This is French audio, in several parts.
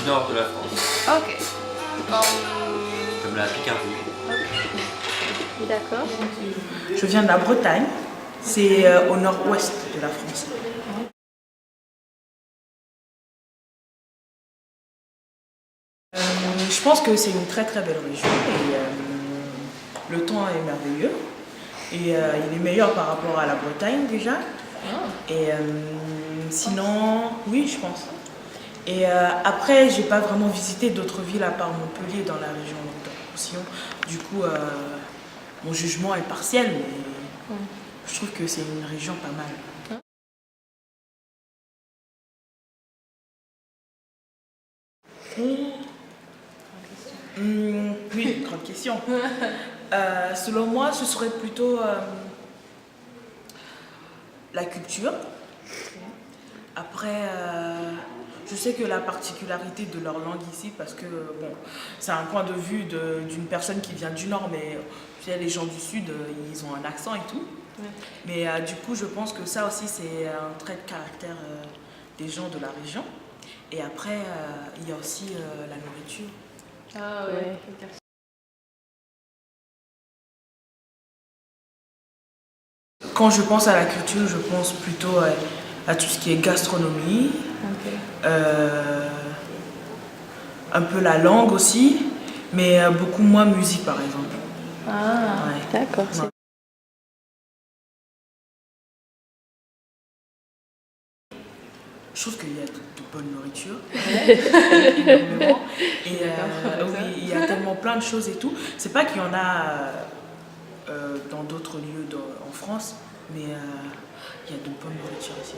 nord de la France. Ok. Comme la Picardie. D'accord. Je viens de la Bretagne, c'est au nord-ouest de la France. Je pense que c'est une très très belle région et le temps est merveilleux et il est meilleur par rapport à la Bretagne déjà. Et sinon, oui, je pense. Et après, j'ai pas vraiment visité d'autres villes à part Montpellier dans la région Languedoc-Roussillon. Du coup, mon jugement est partiel, mais je trouve que c'est une région pas mal. Oui, grande question. Selon moi, ce serait plutôt la culture. Après, je sais que la particularité de leur langue ici, parce que bon, c'est un point de vue d'une personne qui vient du Nord, mais tu sais, les gens du Sud, ils ont un accent et tout. Ouais. Mais du coup, je pense que ça aussi, c'est un trait de caractère des gens de la région. Et après, il y a aussi la nourriture. Ah ouais. Quand je pense à la culture, je pense plutôt à tout ce qui est gastronomie, un peu la langue aussi, mais beaucoup moins musique par exemple. Ah, ouais. D'accord. Ouais. Je trouve qu'il y a de bonne nourriture, énormément. Et oui, il y a tellement plein de choses et tout. C'est pas qu'il y en a dans d'autres lieux en France, mais il y a de bonne nourriture ici.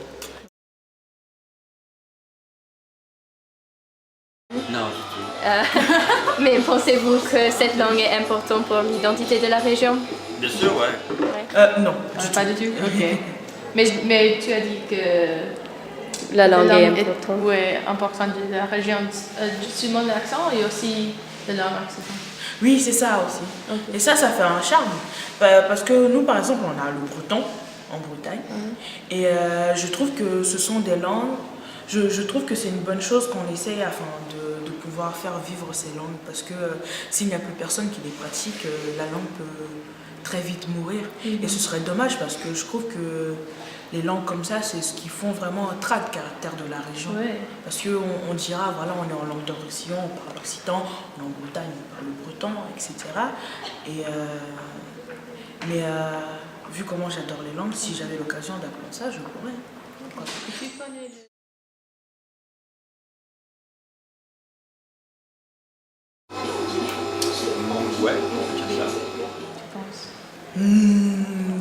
Non, du tout. Mais pensez-vous que cette langue est importante pour l'identité de la région? Bien sûr, ouais. Non, pas du tout. Ok. Mais tu as dit que la langue est importante. Oui, importante de la région, seulement l'accent et aussi de leur accent. Oui, c'est ça aussi. Okay. Et ça fait un charme. Parce que nous, par exemple, on a le breton en Bretagne. Et je trouve que ce sont des langues. Je trouve que c'est une bonne chose qu'on essaye afin de pouvoir faire vivre ces langues. Parce que s'il n'y a plus personne qui les pratique, la langue peut très vite mourir. Et ce serait dommage parce que je trouve que les langues comme ça, c'est ce qui font vraiment un trait de caractère de la région. Ouais. Parce qu'on dira, voilà, on est en Languedoc-Roussillon, on parle l'occitan, on est en Bretagne, on parle le breton, etc. Mais vu comment j'adore les langues, si j'avais l'occasion d'apprendre ça, je pourrais. Ouais, on peut dire ça.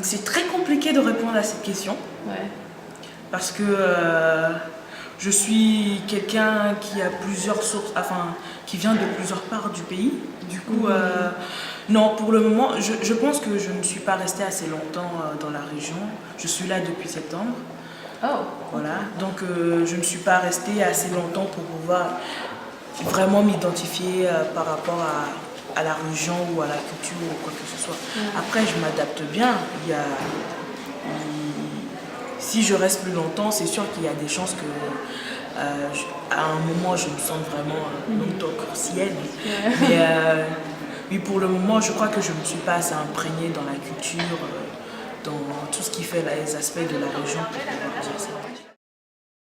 C'est très compliqué de répondre à cette question. Ouais. Parce que je suis quelqu'un qui a plusieurs sources, enfin, qui vient de plusieurs parts du pays. Du coup, non, pour le moment, je pense que je ne suis pas restée assez longtemps dans la région. Je suis là depuis septembre. Oh. Voilà, donc je ne suis pas restée assez longtemps pour pouvoir vraiment m'identifier par rapport à la région ou à la culture ou quoi que ce soit. Après, je m'adapte bien. Si je reste plus longtemps, c'est sûr qu'il y a des chances que à un moment je me sente vraiment languedocienne. Mais pour le moment, je crois que je ne me suis pas assez imprégnée dans la culture, dans tout ce qui fait les aspects de la région pour pouvoir dire ça.